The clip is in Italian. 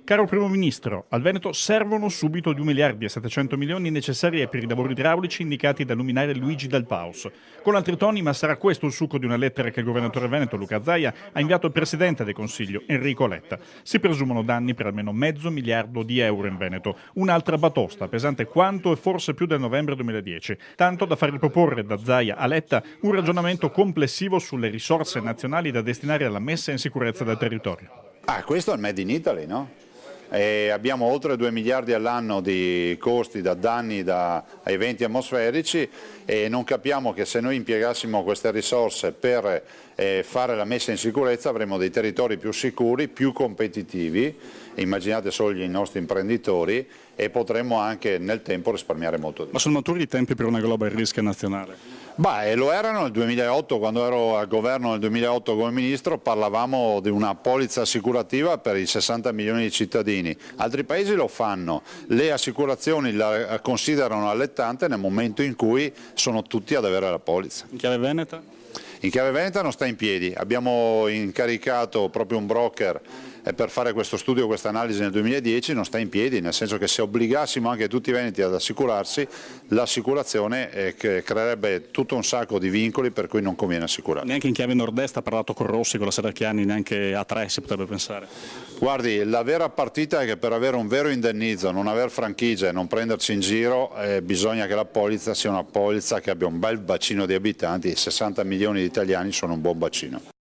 Caro Primo Ministro, al Veneto servono subito 2 miliardi e 700 milioni necessari per i lavori idraulici indicati dal luminare Luigi Del Paus. Con altri toni, ma sarà questo il succo di una lettera che il governatore veneto Luca Zaia ha inviato al Presidente del Consiglio Enrico Letta. Si presumono danni per almeno mezzo miliardo di euro in Veneto. Un'altra batosta, pesante quanto e forse più del novembre 2010. Tanto da far riproporre da Zaia a Letta un ragionamento complessivo sulle risorse nazionali da destinare alla messa in sicurezza del territorio. Questo è il Made in Italy, no? Abbiamo oltre 2 miliardi all'anno di costi da danni da eventi atmosferici e non capiamo che se noi impiegassimo queste risorse per fare la messa in sicurezza avremo dei territori più sicuri, più competitivi, immaginate solo i nostri imprenditori, e potremmo anche nel tempo risparmiare molto. Ma sono maturi i tempi per una global risk nazionale? Lo erano nel 2008, quando ero al governo nel 2008 come ministro, parlavamo di una polizza assicurativa per i 60 milioni di cittadini. Altri paesi lo fanno, le assicurazioni la considerano allettante nel momento in cui sono tutti ad avere la polizza. In chiave veneta? In chiave veneta non sta in piedi, abbiamo incaricato proprio un broker per fare questo studio, questa analisi nel 2010, non sta in piedi, nel senso che se obbligassimo anche tutti i veneti ad assicurarsi, l'assicurazione creerebbe tutto un sacco di vincoli per cui non conviene assicurare. Neanche in chiave nord-est ha parlato con Rossi, con la Serracchiani, neanche a tre si potrebbe pensare. Guardi, la vera partita è che per avere un vero indennizzo, non aver franchigia e non prenderci in giro, bisogna che la polizza sia una polizza che abbia un bel bacino di abitanti, 60 milioni di italiani sono un buon bacino.